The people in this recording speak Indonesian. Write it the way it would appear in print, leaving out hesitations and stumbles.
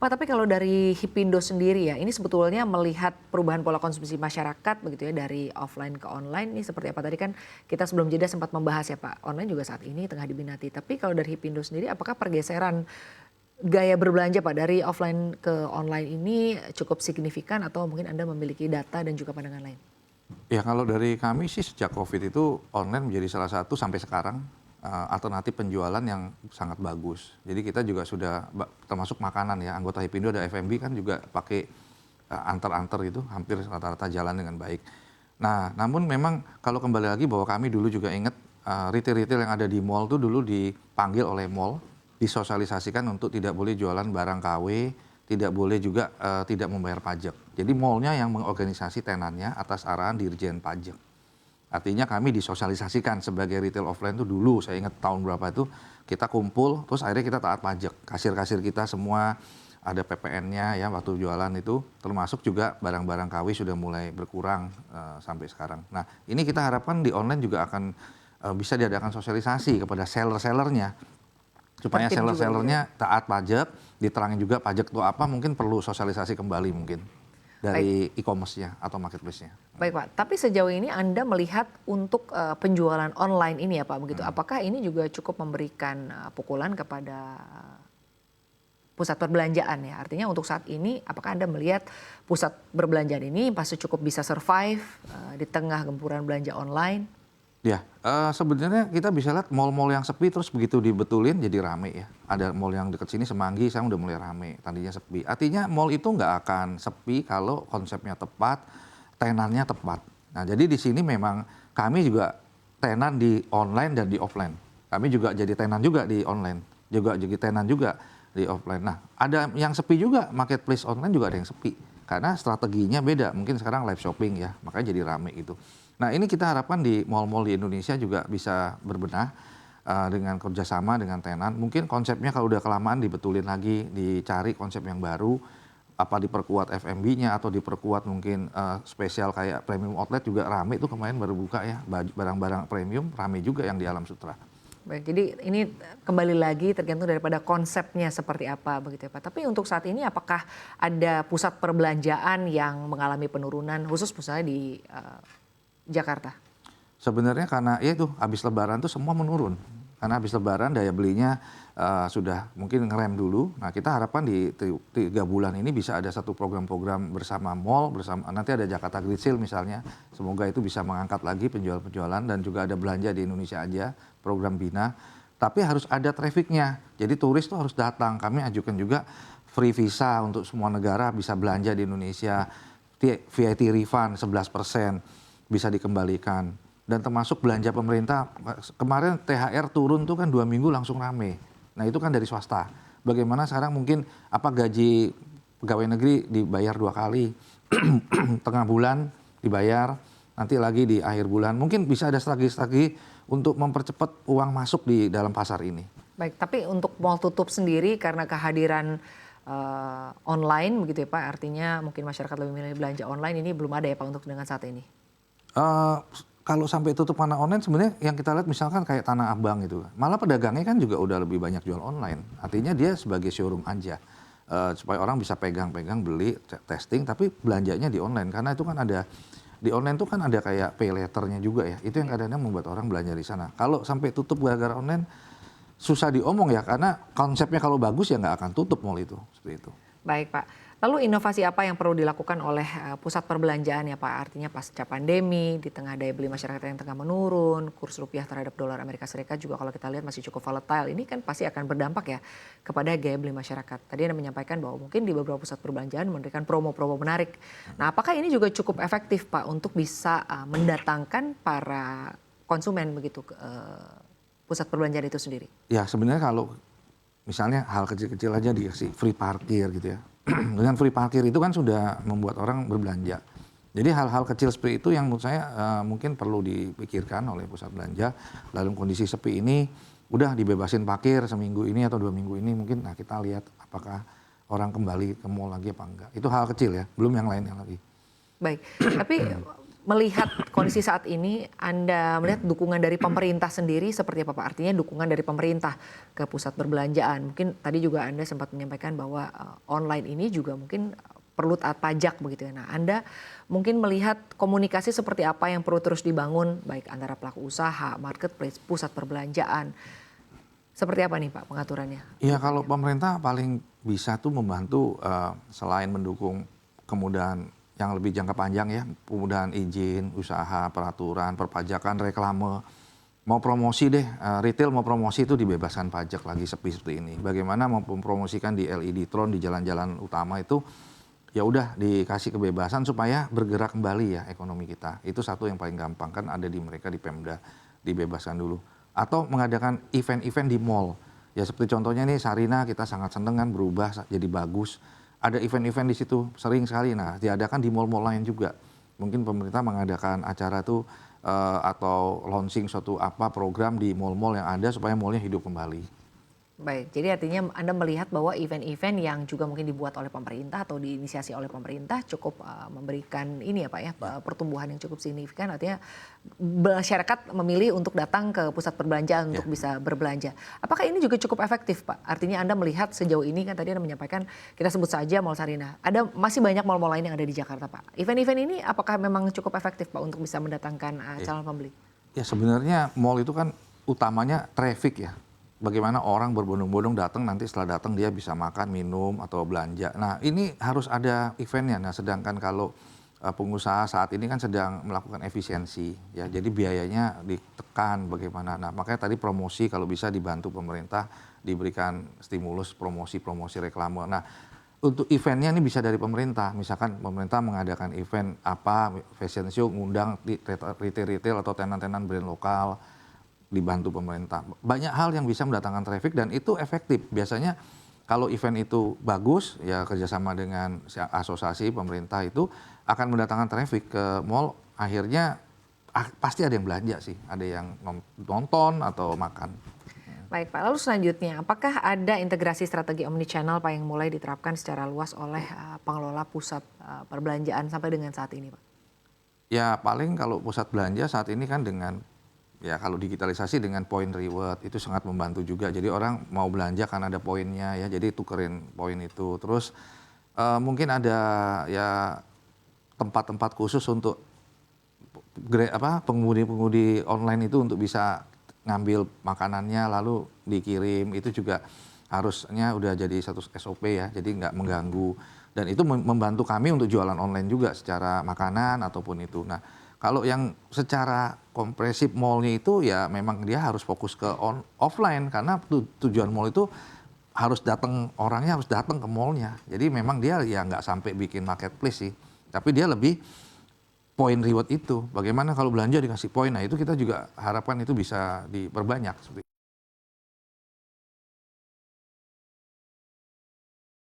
Pak, tapi kalau dari Hipindo sendiri ya, ini sebetulnya melihat perubahan pola konsumsi masyarakat begitu ya dari offline ke online ini seperti apa? Tadi kan kita sebelum jeda sempat membahas ya Pak, online juga saat ini tengah diminati. Tapi kalau dari Hipindo sendiri apakah pergeseran gaya berbelanja Pak dari offline ke online ini cukup signifikan atau mungkin Anda memiliki data dan juga pandangan lain? Ya kalau dari kami sih sejak COVID itu online menjadi salah satu sampai sekarang alternatif penjualan yang sangat bagus. Jadi kita juga sudah termasuk makanan ya, anggota Hipindo ada F&B kan juga pakai antar-antar gitu, hampir rata-rata jalan dengan baik. Nah, namun memang kalau kembali lagi bahwa kami dulu juga ingat retail-retail yang ada di mall tuh dulu dipanggil oleh mall, disosialisasikan untuk tidak boleh jualan barang KW, tidak boleh juga tidak membayar pajak. Jadi mallnya yang mengorganisasi tenannya atas arahan Dirjen Pajak. Artinya kami disosialisasikan sebagai retail offline itu dulu, saya ingat tahun berapa itu kita kumpul, terus akhirnya kita taat pajak. Kasir-kasir kita semua ada PPN-nya ya waktu jualan itu, termasuk juga barang-barang KW sudah mulai berkurang sampai sekarang. Nah ini kita harapkan di online juga akan bisa diadakan sosialisasi kepada seller-sellernya. Supaya Tertib juga gitu ya. seller-sellernya taat pajak, diterangin juga pajak itu apa, mungkin perlu sosialisasi kembali mungkin Baik. dari e-commerce-nya atau marketplace-nya. Baik Pak, tapi sejauh ini Anda melihat untuk penjualan online ini ya Pak begitu, apakah ini juga cukup memberikan pukulan kepada pusat perbelanjaan ya? Artinya untuk saat ini apakah Anda melihat pusat perbelanjaan ini pasti cukup bisa survive di tengah gempuran belanja online? Ya, sebenarnya kita bisa lihat mall-mall yang sepi terus begitu dibetulin jadi rame ya. Ada mall yang dekat sini Semanggi sekarang udah mulai rame, tadinya sepi. Artinya mall itu nggak akan sepi kalau konsepnya tepat, tenannya tepat. Nah jadi di sini memang kami juga tenan di online dan di offline. Kami juga jadi tenan juga di online, juga jadi tenan juga di offline. Nah ada yang sepi juga, marketplace online juga ada yang sepi. Karena strateginya beda, mungkin sekarang live shopping ya, makanya jadi rame gitu. Nah ini kita harapkan di mall-mall di Indonesia juga bisa berbenah dengan kerjasama dengan tenan. Mungkin konsepnya kalau udah kelamaan dibetulin lagi, dicari konsep yang baru, apa diperkuat F&B-nya atau diperkuat mungkin spesial kayak premium outlet juga rame itu kemarin baru buka ya, barang-barang premium rame juga yang di Alam Sutra. Baik, jadi ini kembali lagi tergantung daripada konsepnya seperti apa begitu ya Pak. Tapi untuk saat ini apakah ada pusat perbelanjaan yang mengalami penurunan khusus misalnya di Jakarta? Sebenarnya karena ya itu habis Lebaran tuh semua menurun. Karena habis Lebaran daya belinya sudah mungkin ngerem dulu. Nah kita harapkan di 3 bulan ini bisa ada satu program-program bersama mall, bersama nanti ada Jakarta Great Sale misalnya. Semoga itu bisa mengangkat lagi penjual-penjualan dan juga ada belanja di Indonesia aja, program Bina. Tapi harus ada trafficnya. Jadi turis tuh harus datang. Kami ajukan juga free visa untuk semua negara bisa belanja di Indonesia. VAT refund 11% bisa dikembalikan. Dan termasuk belanja pemerintah, kemarin THR turun tuh kan 2 minggu langsung rame. Nah itu kan dari swasta. Bagaimana sekarang mungkin apa gaji pegawai negeri dibayar 2 kali, tengah bulan dibayar, nanti lagi di akhir bulan. Mungkin bisa ada strategi-strategi untuk mempercepat uang masuk di dalam pasar ini. Baik, tapi untuk mall tutup sendiri karena kehadiran online begitu ya Pak, artinya mungkin masyarakat lebih memilih belanja online ini belum ada ya Pak untuk dengan saat ini? Kalau sampai tutup mana online sebenarnya yang kita lihat misalkan kayak Tanah Abang gitu. Malah pedagangnya kan juga udah lebih banyak jual online. Artinya dia sebagai showroom aja. Supaya orang bisa pegang-pegang, beli, testing, tapi belanjanya di online. Karena itu kan ada, di online tuh kan ada kayak pay letternya juga ya. Itu yang kadang-kadang membuat orang belanja di sana. Kalau sampai tutup gara-gara online, susah diomong ya. Karena konsepnya kalau bagus ya nggak akan tutup mall itu. Seperti itu. Baik Pak, lalu inovasi apa yang perlu dilakukan oleh pusat perbelanjaan ya Pak? Artinya pasca pandemi, di tengah daya beli masyarakat yang tengah menurun, kurs rupiah terhadap dolar Amerika Serikat juga kalau kita lihat masih cukup volatile. Ini kan pasti akan berdampak ya kepada gaya beli masyarakat. Tadi Anda menyampaikan bahwa mungkin di beberapa pusat perbelanjaan memberikan promo-promo menarik. Nah apakah ini juga cukup efektif Pak untuk bisa mendatangkan para konsumen begitu ke pusat perbelanjaan itu sendiri? Ya sebenarnya kalau misalnya hal kecil-kecil aja dikasih free parkir gitu ya. Dengan free parkir itu kan sudah membuat orang berbelanja. Jadi hal-hal kecil seperti itu yang menurut saya mungkin perlu dipikirkan oleh pusat belanja. Dalam kondisi sepi ini udah dibebasin parkir seminggu ini atau 2 minggu ini mungkin nah kita lihat apakah orang kembali ke mall lagi apa enggak. Itu hal kecil ya, belum yang lainnya lagi. Baik, tapi melihat kondisi saat ini, Anda melihat dukungan dari pemerintah sendiri seperti apa Pak? Artinya dukungan dari pemerintah ke pusat perbelanjaan. Mungkin tadi juga Anda sempat menyampaikan bahwa online ini juga mungkin perlu taat pajak begitu ya. Nah, Anda mungkin melihat komunikasi seperti apa yang perlu terus dibangun baik antara pelaku usaha, marketplace, pusat perbelanjaan. Seperti apa nih Pak pengaturannya? Ya kalau pemerintah paling bisa tuh membantu selain mendukung kemudahan yang lebih jangka panjang ya, kemudahan izin, usaha, peraturan, perpajakan, reklame, mau promosi deh, retail mau promosi itu dibebaskan pajak lagi seperti ini. Bagaimana mau mempromosikan di LED Tron di jalan-jalan utama itu, ya udah dikasih kebebasan supaya bergerak kembali ya ekonomi kita. Itu satu yang paling gampang kan ada di mereka di Pemda, dibebaskan dulu. Atau mengadakan event-event di mall. Ya seperti contohnya nih Sarina kita sangat seneng kan berubah jadi bagus. Ada event-event di situ sering sekali. Nah, diadakan di mall-mall lain juga. Mungkin pemerintah mengadakan acara tuh atau launching suatu program di mall-mall yang ada supaya mallnya hidup kembali. Baik, jadi artinya Anda melihat bahwa event-event yang juga mungkin dibuat oleh pemerintah atau diinisiasi oleh pemerintah cukup memberikan ini ya Pak ya, pertumbuhan yang cukup signifikan. Artinya masyarakat memilih untuk datang ke pusat perbelanjaan untuk bisa berbelanja. Apakah ini juga cukup efektif Pak? Artinya Anda melihat sejauh ini kan tadi Anda menyampaikan kita sebut saja Mall Sarina. Ada masih banyak mall-mall lain yang ada di Jakarta Pak. Event-event ini apakah memang cukup efektif Pak untuk bisa mendatangkan calon pembeli? Ya sebenarnya mall itu kan utamanya traffic ya. Bagaimana orang berbondong-bondong datang, nanti setelah datang dia bisa makan, minum, atau belanja. Nah ini harus ada eventnya. Nah sedangkan kalau pengusaha saat ini kan sedang melakukan efisiensi, ya jadi biayanya ditekan bagaimana. Nah makanya tadi promosi kalau bisa dibantu pemerintah, diberikan stimulus promosi reklame. Nah untuk eventnya ini bisa dari pemerintah. Misalkan pemerintah mengadakan event fashion show, ngundang retail atau tenan-tenan brand lokal, dibantu pemerintah. Banyak hal yang bisa mendatangkan traffic dan itu efektif. Biasanya kalau event itu bagus, ya kerjasama dengan asosiasi pemerintah itu akan mendatangkan traffic ke mall. Akhirnya pasti ada yang belanja sih, ada yang nonton atau makan. Baik Pak, lalu selanjutnya apakah ada integrasi strategi omnichannel Pak yang mulai diterapkan secara luas oleh pengelola pusat perbelanjaan sampai dengan saat ini Pak? Ya paling kalau pusat belanja saat ini kan dengan ya kalau digitalisasi dengan point reward itu sangat membantu juga. Jadi orang mau belanja kan ada poinnya ya, jadi tukerin poin itu. Terus mungkin ada ya tempat-tempat khusus untuk pengemudi online itu untuk bisa ngambil makanannya lalu dikirim. Itu juga harusnya udah jadi satu SOP ya, jadi nggak mengganggu. Dan itu membantu kami untuk jualan online juga secara makanan ataupun itu. Nah kalau yang secara kompresif mallnya itu ya memang dia harus fokus ke offline karena tujuan mall itu orangnya harus datang ke mallnya. Jadi memang dia ya nggak sampai bikin marketplace sih, tapi dia lebih point reward itu. Bagaimana kalau belanja dikasih poin, nah itu kita juga harapkan itu bisa diperbanyak.